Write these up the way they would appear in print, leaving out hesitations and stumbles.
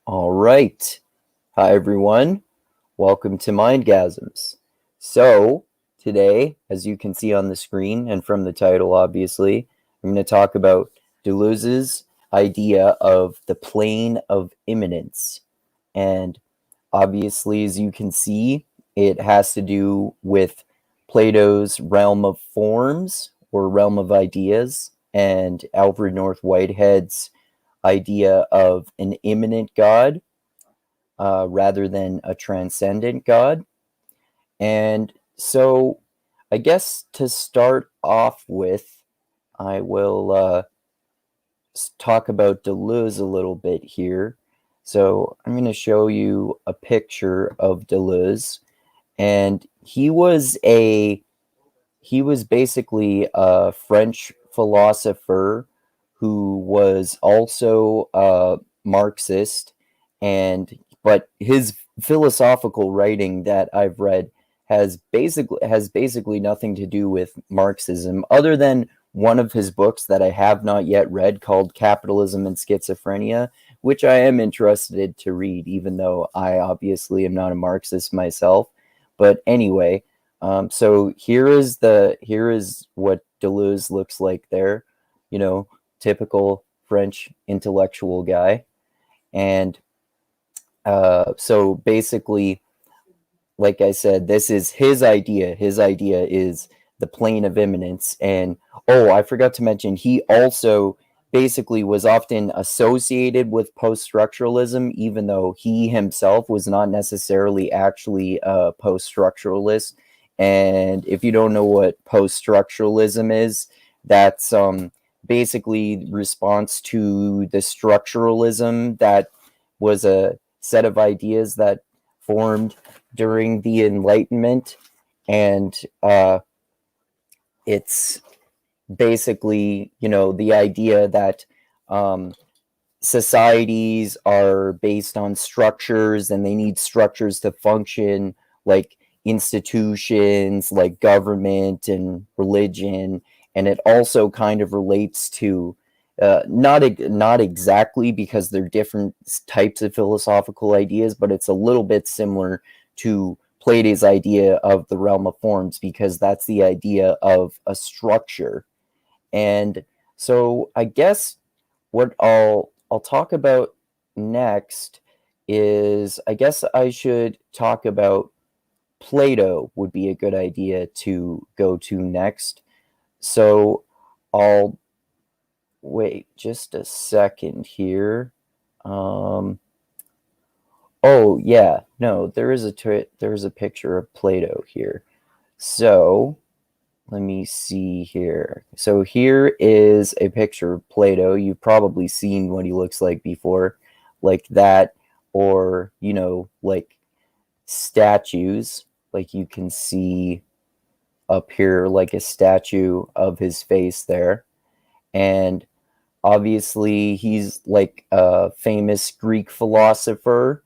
All right. Hi, everyone. Welcome to Mindgasms. So, today, as you can see on the screen and from the title, obviously, I'm going to talk about Deleuze's idea of the plane of immanence. And obviously, as you can see, it has to do with Plato's realm of forms or realm of ideas and Alfred North Whitehead's idea of an immanent God rather than a transcendent God. And so, I guess to start off with, I will talk about Deleuze a little bit here. So, I'm going to show you a picture of Deleuze, and he was basically a French philosopher who was also a Marxist, and but his philosophical writing that I've read has basically nothing to do with Marxism, other than one of his books that I have not yet read called Capitalism and Schizophrenia, which I am interested to read, even though I obviously am not a Marxist myself. But anyway, so here is what Deleuze looks like there, you know, typical French intellectual guy. And so basically, like I said, this is his idea. His idea is the plane of immanence. And oh, I forgot to mention, he also basically was often associated with post-structuralism, even though he himself was not necessarily actually a post-structuralist. And if you don't know what post-structuralism is, that's basically response to the structuralism that was a set of ideas that formed during the Enlightenment, and it's basically, the idea that um, societies are based on structures and they need structures to function, like institutions, like government and religion. And it also kind of relates to not exactly because they're different types of philosophical ideas, but it's a little bit similar to Plato's idea of the realm of forms, because that's the idea of a structure. And so I guess what I'll talk about next is, I guess I should talk about Plato would be a good idea to go to next. So I'll wait just a second here. Um, oh yeah, no, there is a picture of Plato here. So let me see here. So here is a picture of Plato. You've probably seen what he looks like before, like that, or, like statues, like you can see up here, like a statue of his face there. And obviously, he's like a famous Greek philosopher,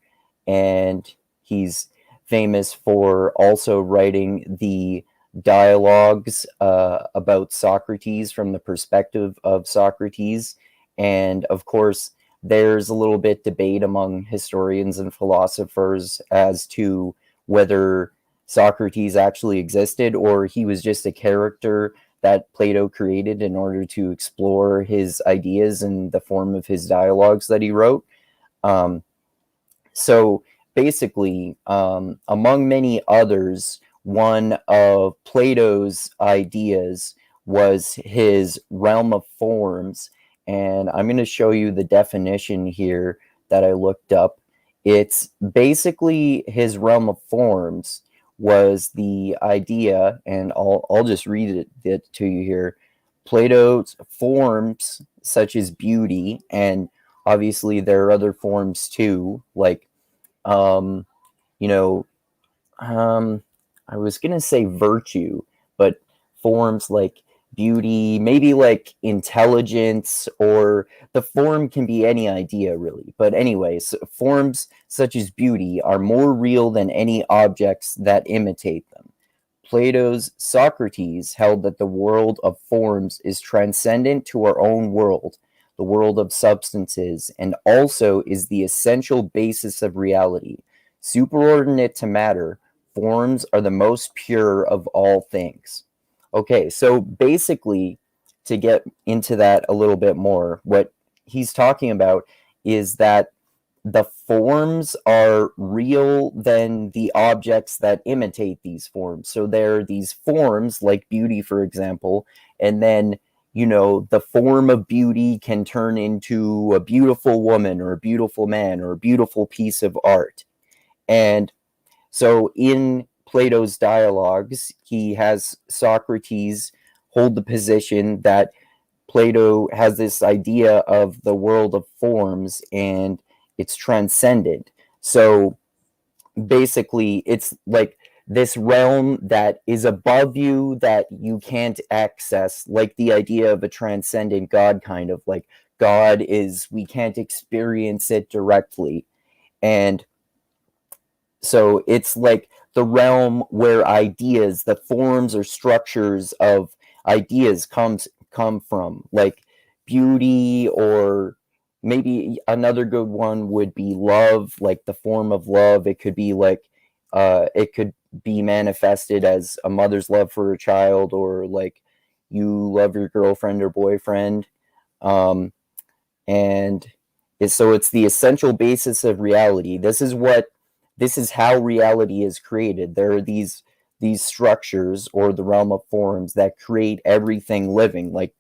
and he's famous for also writing the dialogues about Socrates from the perspective of Socrates. And of course, there's a little bit debate among historians and philosophers as to whether Socrates actually existed or he was just a character that Plato created in order to explore his ideas in the form of his dialogues that he wrote. Um, so basically, among many others, one of Plato's ideas was his realm of forms. And I'm going to show you the definition here that I looked up. It's basically his realm of forms was the idea, and I'll just read it to you here. Plato's forms, such as beauty, and obviously there are other forms too, like um, you know, um, I was gonna say virtue, but forms like beauty, maybe like intelligence, or the form can be any idea really. But anyways, forms such as beauty are more real than any objects that imitate them. Plato's Socrates held that the world of forms is transcendent to our own world, the world of substances, and also is the essential basis of reality. Superordinate to matter, forms are the most pure of all things. Okay, so basically, to get into that a little bit more, what he's talking about is that the forms are real than the objects that imitate these forms. So there are these forms, like beauty, for example, and then, the form of beauty can turn into a beautiful woman or a beautiful man or a beautiful piece of art. And so in Plato's dialogues, he has Socrates hold the position that Plato has this idea of the world of forms and it's transcendent. So basically, it's like this realm that is above you that you can't access, like the idea of a transcendent God, kind of like God is, we can't experience it directly. And so it's like the realm where ideas, the forms or structures of ideas come from, like beauty, or maybe another good one would be love, like the form of love. It could be like it could be manifested as a mother's love for a child, or like you love your girlfriend or boyfriend. Um, and so it's the essential basis of reality. This is how reality is created. There are these structures, or the realm of forms, that create everything living. Like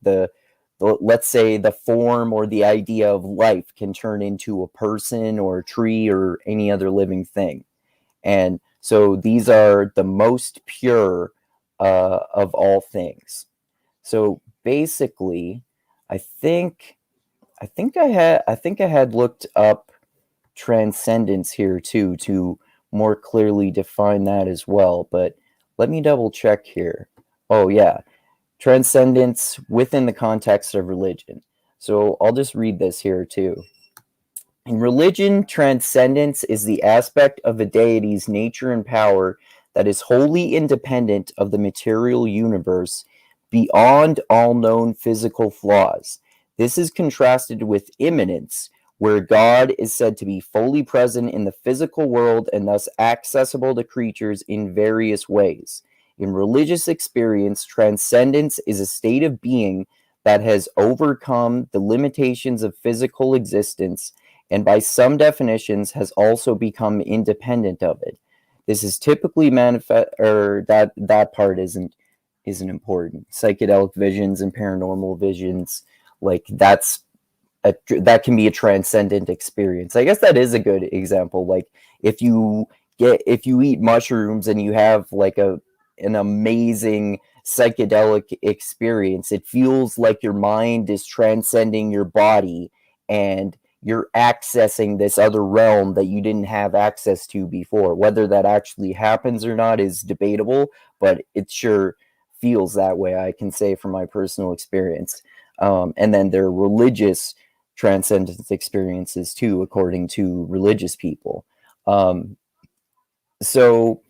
let's say the form or the idea of life can turn into a person or a tree or any other living thing. And so these are the most pure of all things. So basically, I think I had looked up transcendence here too, to more clearly define that as well, but let me double check here. Oh yeah, transcendence within the context of religion. So I'll just read this here too. In religion, transcendence is the aspect of a deity's nature and power that is wholly independent of the material universe, beyond all known physical flaws. This is contrasted with immanence, where God is said to be fully present in the physical world and thus accessible to creatures in various ways. In religious experience, transcendence is a state of being that has overcome the limitations of physical existence, and by some definitions has also become independent of it. This is typically manifest, or that part isn't important. Psychedelic visions and paranormal visions, like that can be a transcendent experience. I guess that is a good example. Like if you eat mushrooms and you have like an amazing psychedelic experience, it feels like your mind is transcending your body and you're accessing this other realm that you didn't have access to before. Whether that actually happens or not is debatable, but it sure feels that way, I can say from my personal experience. And then there are religious transcendence experiences too, according to religious people. So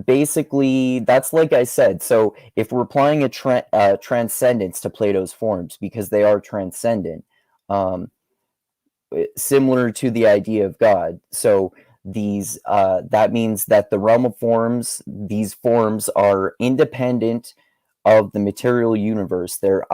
basically, that's like I said. So if we're applying a transcendence to Plato's forms, because they are transcendent, similar to the idea of God. So these that means that the realm of forms, these forms are independent of the material universe. They're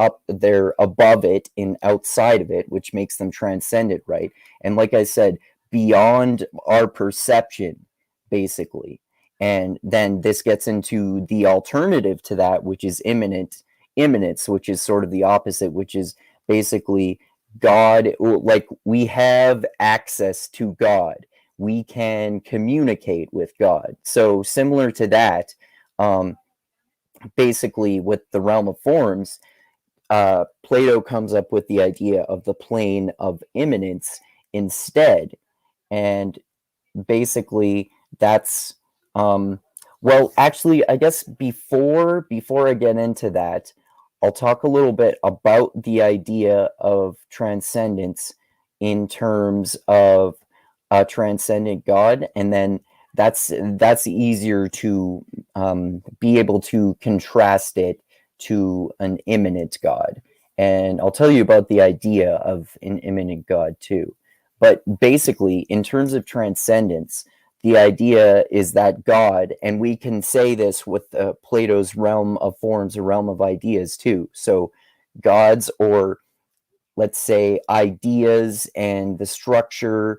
above it and outside of it, which makes them transcendent, right? And like I said, beyond our perception, basically. And then this gets into the alternative to that, which is imminence, which is sort of the opposite, which is basically God. Like we have access to God, we can communicate with God. So similar to that, basically with the realm of forms, Plato comes up with the idea of the plane of immanence instead. And basically that's well, actually, I guess before I get into that, I'll talk a little bit about the idea of transcendence in terms of a transcendent God, and then that's easier to be able to contrast it to an immanent God. And I'll tell you about the idea of an immanent God too. But basically, in terms of transcendence, the idea is that God, and we can say this with Plato's realm of forms, a realm of ideas too. So gods, or let's say ideas, and the structures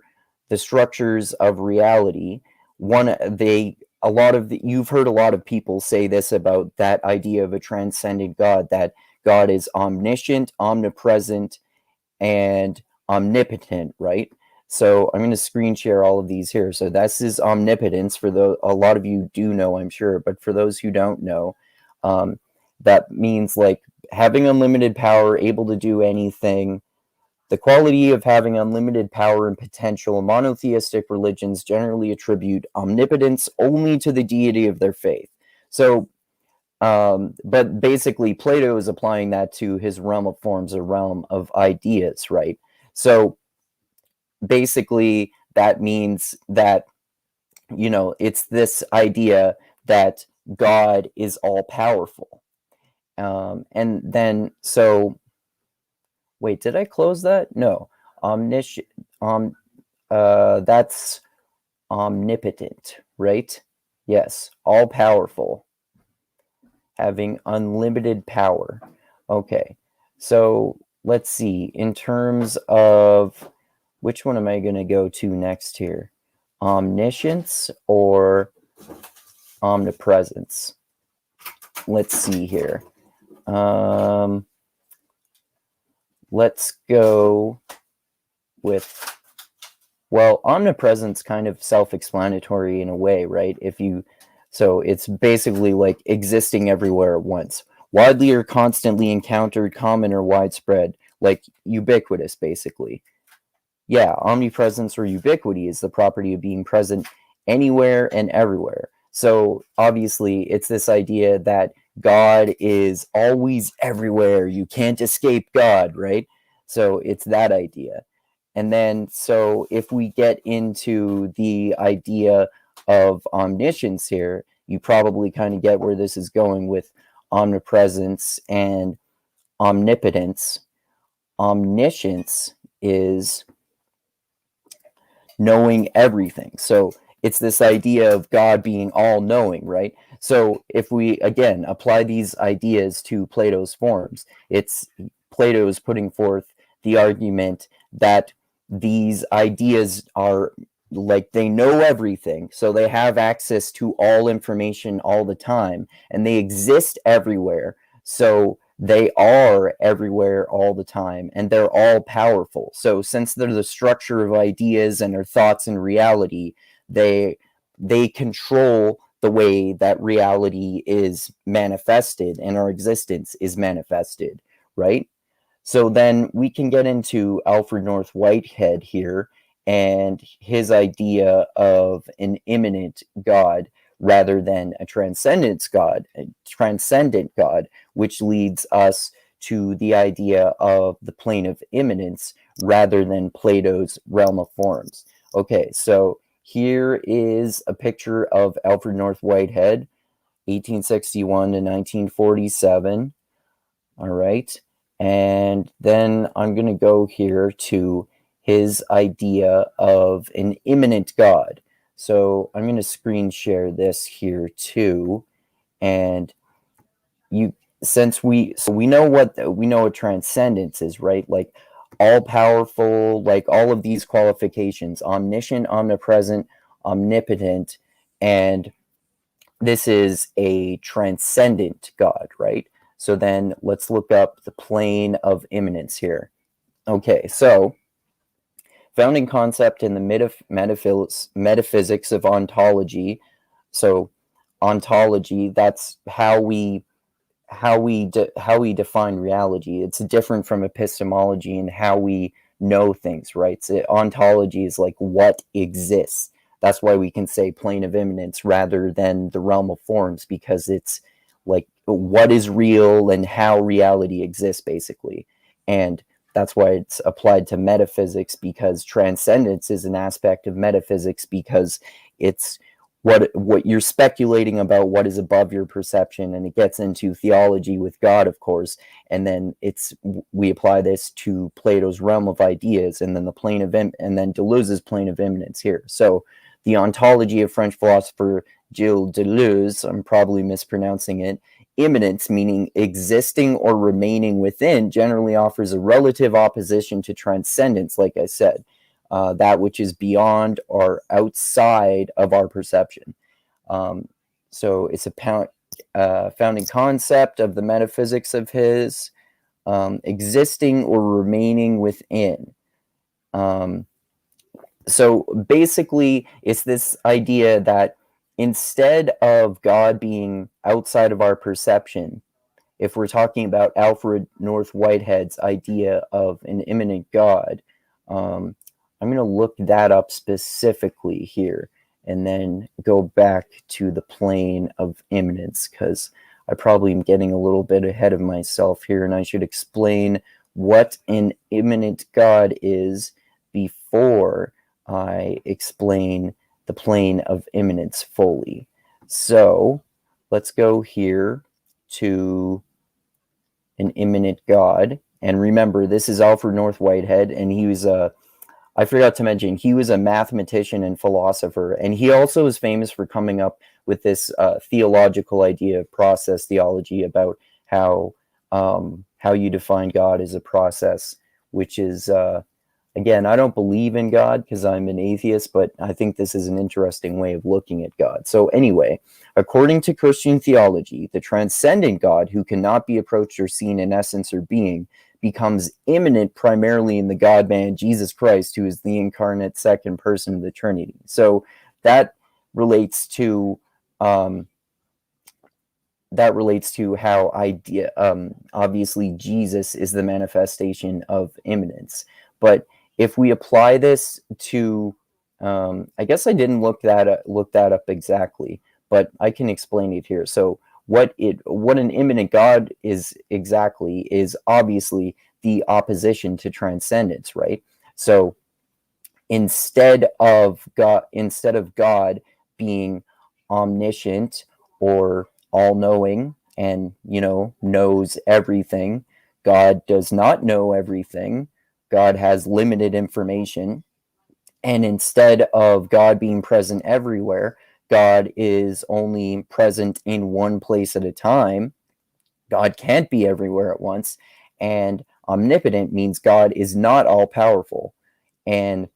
of reality, you've heard a lot of people say this about that idea of a transcendent God, that God is omniscient, omnipresent, and omnipotent, right? So I'm going to screen share all of these here. So this is omnipotence, for a lot of you do know, I'm sure, but for those who don't know, that means like having unlimited power, able to do anything. The quality of having unlimited power and potential. Monotheistic religions generally attribute omnipotence only to the deity of their faith. So, but basically, Plato is applying that to his realm of forms, a realm of ideas, right? So, basically, that means that, it's this idea that God is all powerful. And then, so, wait, did I close that? No. Omniscient, that's omnipotent, right? Yes, all powerful, having unlimited power. Okay, so let's see. In terms of which one am I going to go to next here? Omniscience or omnipresence? Let's see here. Let's go with, well, omnipresence kind of self-explanatory in a way, right? So it's basically like existing everywhere at once. Widely or constantly encountered, common or widespread, like ubiquitous, basically. Yeah, omnipresence or ubiquity is the property of being present anywhere and everywhere. So obviously, it's this idea that God is always everywhere. You can't escape God, right? So it's that idea. And then, so if we get into the idea of omniscience here, you probably kind of get where this is going with omnipresence and omnipotence. Omniscience is knowing everything. So it's this idea of God being all knowing, right? So if we, again, apply these ideas to Plato's forms, Plato is putting forth the argument that these ideas are like, they know everything, so they have access to all information all the time, and they exist everywhere, so they are everywhere all the time, and they're all powerful. So since they're the structure of ideas and our thoughts and reality, they control the way that reality is manifested and our existence is manifested, right? So then we can get into Alfred North Whitehead here and his idea of an immanent God rather than a transcendent God, which leads us to the idea of the plane of immanence rather than Plato's realm of forms. Okay, so here is a picture of Alfred North Whitehead, 1861 to 1947. All right. And then I'm going to go here to his idea of an immanent God. So I'm going to screen share this here too. And we know what transcendence is, right? Like all powerful, like all of these qualifications: omniscient, omnipresent, omnipotent, and this is a transcendent God, right? So then let's look up the plane of immanence here. Okay, so founding concept in the metaphysics of ontology. So ontology, that's how we define reality. It's different from epistemology and how we know things, right? So ontology is like what exists. That's why we can say plane of immanence rather than the realm of forms, because it's like what is real and how reality exists, basically. And that's why it's applied to metaphysics, because transcendence is an aspect of metaphysics, because it's what you're speculating about what is above your perception, and it gets into theology with God, of course, and then we apply this to Plato's realm of ideas, and then and then Deleuze's plane of immanence here. So the ontology of French philosopher Gilles Deleuze, I'm probably mispronouncing it, immanence, meaning existing or remaining within, generally offers a relative opposition to transcendence, like I said. That which is beyond or outside of our perception. So it's a founding concept of the metaphysics of his, existing or remaining within. So basically, it's this idea that instead of God being outside of our perception, if we're talking about Alfred North Whitehead's idea of an immanent God, I'm going to look that up specifically here and then go back to the plane of immanence, because I probably am getting a little bit ahead of myself here, and I should explain what an immanent God is before I explain the plane of immanence fully. So let's go here to an immanent God. And remember, this is Alfred North Whitehead, and I forgot to mention, he was a mathematician and philosopher, and he also is famous for coming up with this theological idea of process theology about how you define God as a process, which is, again, I don't believe in God because I'm an atheist, but I think this is an interesting way of looking at God. So anyway, according to Christian theology, the transcendent God, who cannot be approached or seen in essence or being, becomes immanent primarily in the God-man Jesus Christ, who is the incarnate second person of the Trinity. So that relates to how obviously Jesus is the manifestation of immanence. But if we apply this to, I guess I didn't look that up exactly, but I can explain it here. So what an immanent God is exactly is obviously the opposition to transcendence, right? So instead of God being omniscient or all-knowing and knows everything, God does not know everything. God has limited information, and instead of God being present everywhere, God is only present in one place at a time. God can't be everywhere at once. And omnipotent means God is not all-powerful. And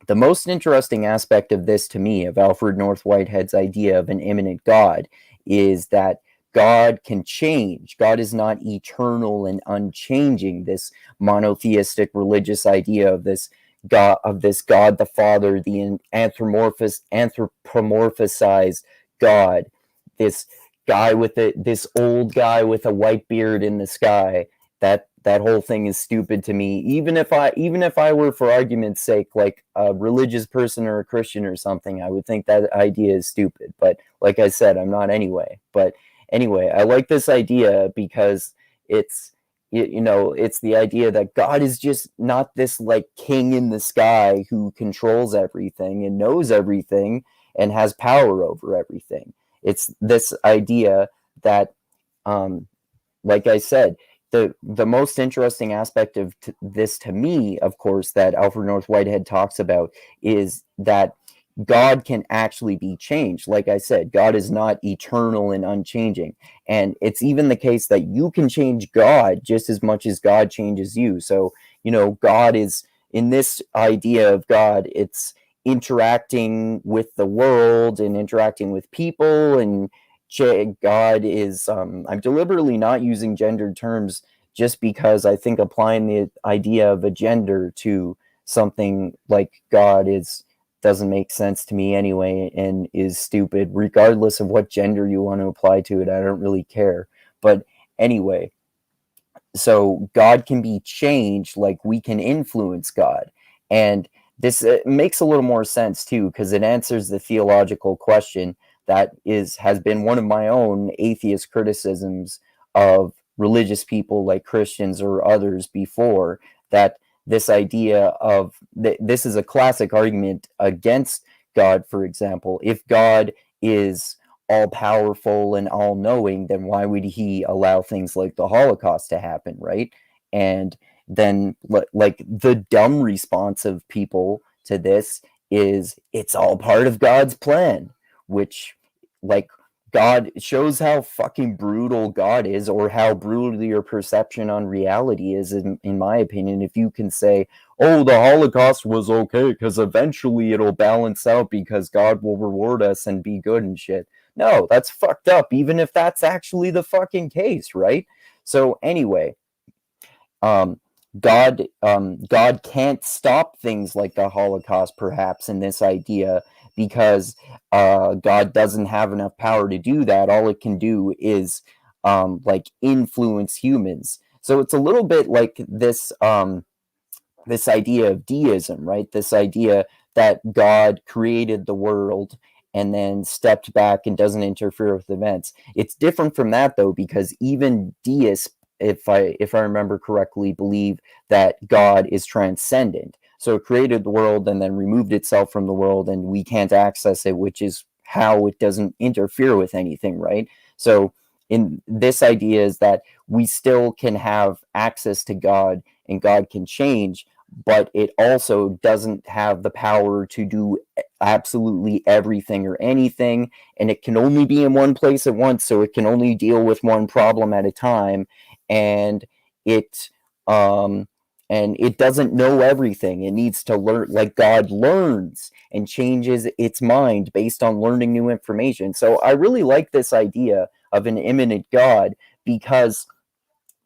the most interesting aspect of this to me, of Alfred North Whitehead's idea of an immanent God, is that God can change. God is not eternal and unchanging. This monotheistic religious idea of this God the Father, the anthropomorphized God, this old guy with a white beard in the sky. That whole thing is stupid to me. Even if I were, for argument's sake, like a religious person or a Christian or something, I would think that idea is stupid. But like I said, I'm not anyway. But anyway, I like this idea because it's the idea that God is just not this like king in the sky who controls everything and knows everything and has power over everything. It's this idea that, like I said, the most interesting aspect of this to me, of course, that Alfred North Whitehead talks about is that God can actually be changed. Like I said, God is not eternal and unchanging. And it's even the case that you can change God just as much as God changes you. So, God is, in this idea of God, it's interacting with the world and interacting with people, and God is, I'm deliberately not using gendered terms just because I think applying the idea of a gender to something like God doesn't make sense to me anyway, and is stupid, regardless of what gender you want to apply to it. I don't really care. But anyway, so God can be changed, like we can influence God. And this makes a little more sense too, because it answers the theological question that has been one of my own atheist criticisms of religious people like Christians or others before, that this idea of this is a classic argument against God, for example. If God is all powerful and all knowing, then why would he allow things like the Holocaust to happen, right? And then, like, the dumb response of people to this is it's all part of God's plan, which, like, God shows how fucking brutal God is, or how brutal your perception on reality is, in my opinion. If you can say, oh, the Holocaust was okay because eventually it'll balance out because God will reward us and be good and shit. No, that's fucked up, even if that's actually the fucking case, right? So anyway, God can't stop things like the Holocaust, perhaps, in this idea, because God doesn't have enough power to do that. All it can do is like influence humans. So it's a little bit like this idea of deism, right? This idea that God created the world and then stepped back and doesn't interfere with events. It's different from that, though, because even deists, if I remember correctly, believe that God is transcendent. So it created the world and then removed itself from the world, and we can't access it, which is how it doesn't interfere with anything, right? So in this idea is that we still can have access to God and God can change, but it also doesn't have the power to do absolutely everything or anything, and it can only be in one place at once, so it can only deal with one problem at a time, and it um and it doesn't know everything. It needs to learn, like God learns and changes its mind based on learning new information. So I really like this idea of an immanent God, because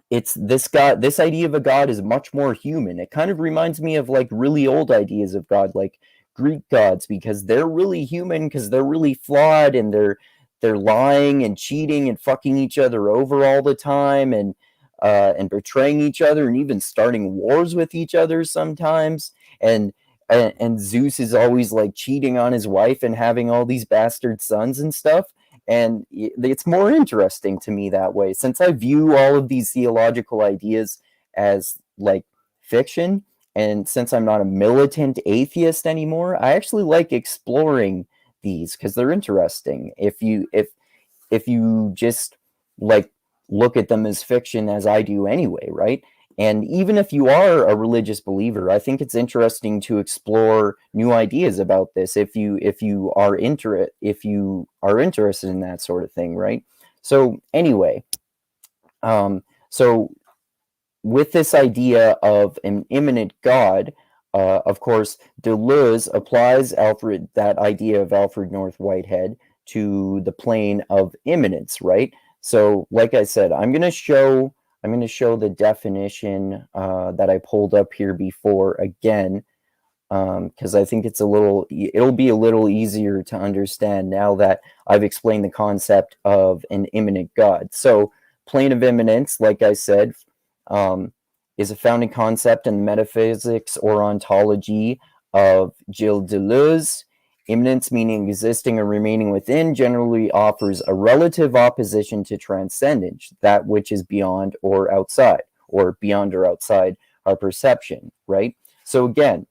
it's this idea of a god is much more human. It kind of reminds me of like really old ideas of God, like Greek gods, because they're really human, because they're really flawed, and they're lying and cheating and fucking each other over all the time, and betraying each other, and even starting wars with each other sometimes. And Zeus is always like cheating on his wife and having all these bastard sons and stuff. And it's more interesting to me that way, since I view all of these theological ideas as like fiction, and since I'm not a militant atheist anymore, I actually like exploring these because they're interesting. If you just like look at them as fiction, as I do anyway, right? And even if you are a religious believer, I think it's interesting to explore new ideas about this if you are interested in that sort of thing, right? So anyway, so with this idea of an immanent God, of course, Deleuze applies that idea of Alfred North Whitehead to the plane of immanence, right? So, like I said, I'm going to show the definition that I pulled up here before again, because I think it'll be a little easier to understand now that I've explained the concept of an immanent God. So, plane of immanence, like I said, is a founding concept in the metaphysics or ontology of Gilles Deleuze. Immanence, meaning existing or remaining within, generally offers a relative opposition to transcendence, that which is beyond or outside our perception, right? So again,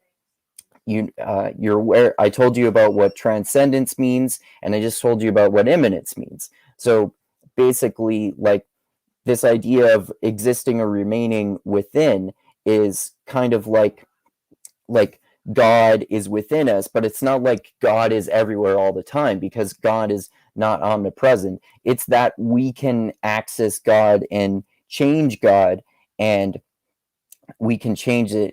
you're aware. I told you about what transcendence means, and I just told you about what immanence means. So basically, like, this idea of existing or remaining within is kind of like God is within us, but it's not like God is everywhere all the time, because God is not omnipresent. It's that we can access God and change God, and we can change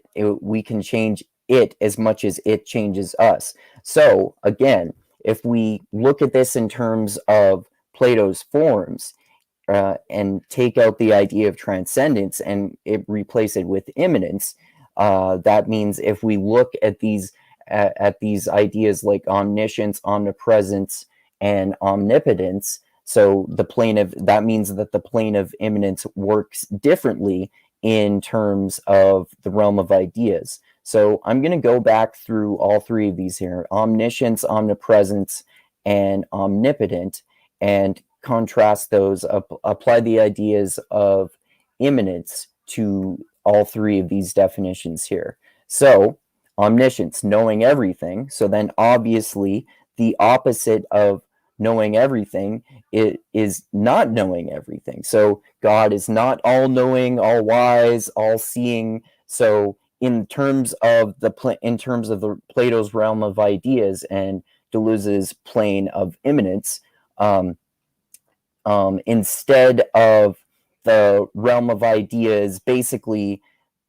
it as much as it changes us. So again, if we look at this in terms of Plato's forms, and take out the idea of transcendence and replace it with immanence, that means if we look at these ideas like omniscience, omnipresence, and omnipotence, so that means that the plane of immanence works differently in terms of the realm of ideas. So I'm going to go back through all three of these here: omniscience, omnipresence, and omnipotent, and contrast those, apply the ideas of immanence to all three of these definitions here. So omniscience, knowing everything. So then obviously the opposite of knowing everything is not knowing everything. So God is not all knowing, all wise, all seeing. So in terms of the Plato's realm of ideas and Deleuze's plane of immanence, instead of the realm of ideas basically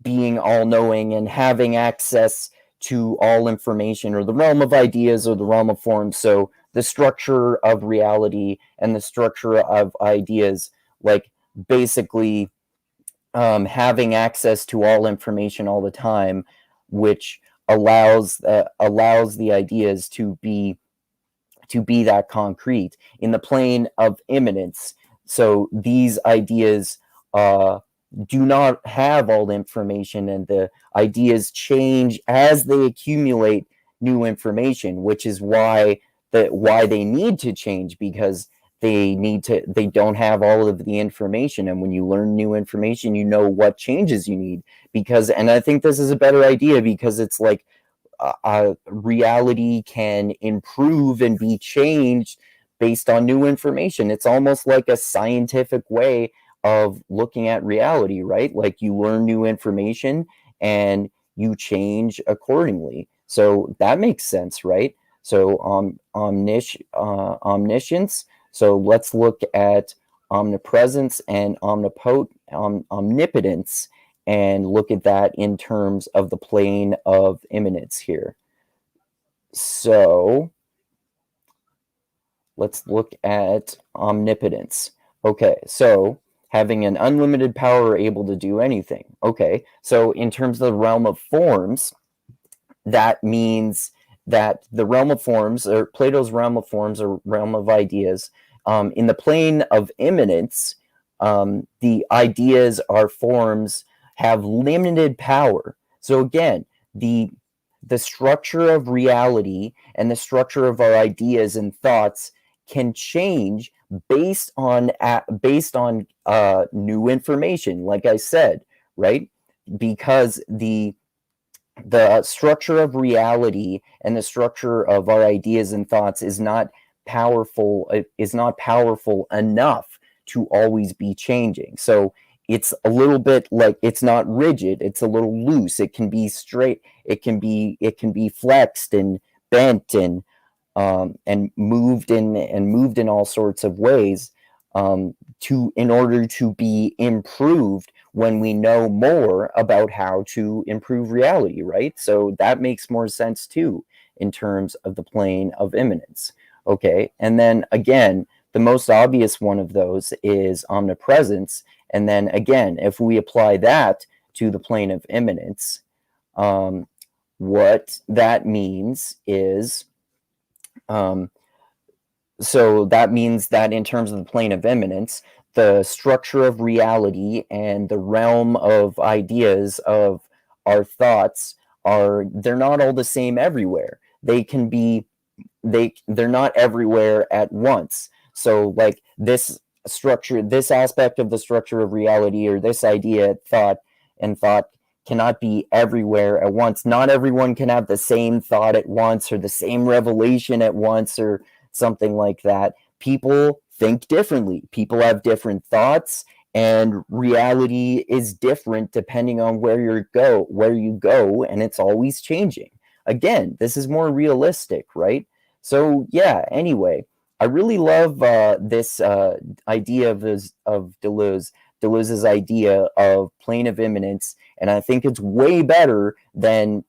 being all knowing and having access to all information, or the realm of ideas or the realm of forms. So the structure of reality and the structure of ideas, like basically having access to all information all the time, which allows the ideas to be that concrete in the plane of immanence. So these ideas do not have all the information, and the ideas change as they accumulate new information, which is why they need to change, because they don't have all of the information. And when you learn new information, you know what changes you need. And I think this is a better idea, because it's like reality can improve and be changed based on new information. It's almost like a scientific way of looking at reality, right? Like you learn new information and you change accordingly. So that makes sense, right? So omniscience. So let's look at omnipresence and omnipotence, and look at that in terms of the plane of immanence here. So let's look at omnipotence. Okay, so having an unlimited power, able to do anything. Okay, so in terms of the realm of forms, that means that the realm of forms, or Plato's realm of forms, or realm of ideas, in the plane of immanence, the ideas or forms have limited power. So again, the structure of reality and the structure of our ideas and thoughts can change based on new information, like I said, right? Because the structure of reality and the structure of our ideas and thoughts is not powerful enough to always be changing. So it's a little bit like, it's not rigid, it's a little loose, it can be straight, it can be flexed and bent and moved in all sorts of ways, in order to be improved when we know more about how to improve reality, right? So that makes more sense too in terms of the plane of immanence. Okay, and then again, the most obvious one of those is omnipresence. And then again, if we apply that to the plane of immanence, what that means is, so that means that in terms of the plane of immanence, the structure of reality and the realm of ideas of our thoughts they're not all the same everywhere. They're not everywhere at once. So like this aspect of the structure of reality, or this idea, thought cannot be everywhere at once. Not everyone can have the same thought at once, or the same revelation at once, or something like that. People think differently. People have different thoughts, and reality is different depending on where you go, and it's always changing. Again, this is more realistic, right? So yeah, anyway, I really love this idea of Deleuze's idea of plane of immanence, and I think it's way better than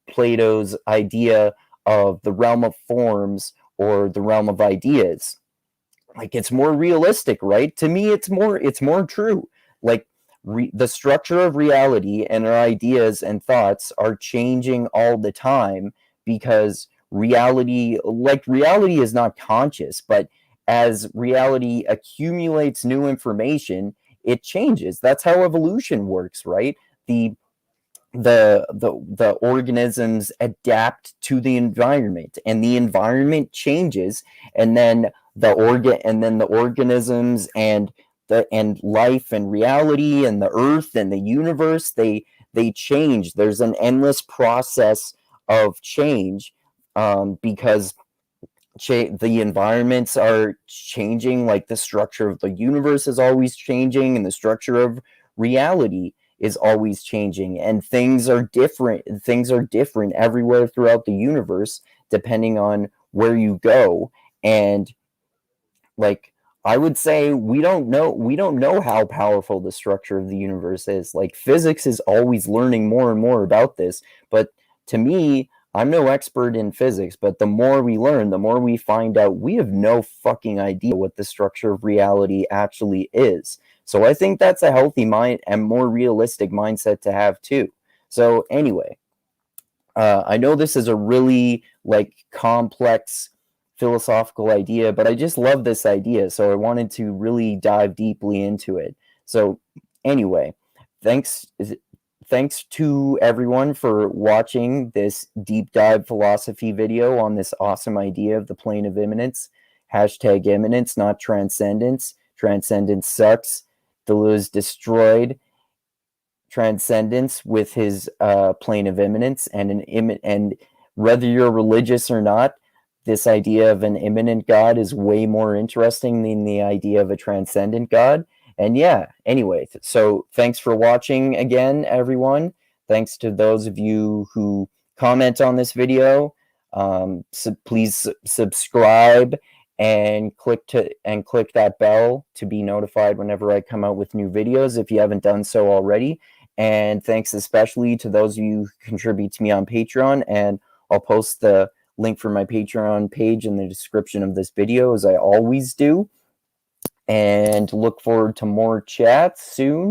Plato's idea of the realm of forms or the realm of ideas. Like, it's more realistic, right? To me, it's more true. Like, the structure of reality and our ideas and thoughts are changing all the time, because reality is not conscious, but as reality accumulates new information, it changes. That's how evolution works, right? The organisms adapt to the environment, and the environment changes, and then the organisms and life and reality and the earth and the universe, they they change. There's an endless process of change, because the environments are changing, like the structure of the universe is always changing, and the structure of reality is always changing, and things are different everywhere throughout the universe depending on where you go. And like, I would say we don't know how powerful the structure of the universe is. Like, physics is always learning more and more about this, but to me, I'm no expert in physics, but the more we learn, the more we find out we have no fucking idea what the structure of reality actually is. So I think that's a healthy mind and more realistic mindset to have too. So anyway, I know this is a really like complex philosophical idea, but I just love this idea, so I wanted to really dive deeply into it. So anyway, thanks to everyone for watching this deep dive philosophy video on this awesome idea of the plane of immanence. Hashtag imminence, not transcendence. Transcendence sucks. Deleuze destroyed transcendence with his plane of immanence, and whether you're religious or not, this idea of an immanent God is way more interesting than the idea of a transcendent God. And yeah, anyway, so thanks for watching again, everyone. Thanks to those of you who comment on this video. So please subscribe and click that bell to be notified whenever I come out with new videos if you haven't done so already. And thanks especially to those of you who contribute to me on Patreon, and I'll post the link for my Patreon page in the description of this video, as I always do. And look forward to more chats soon.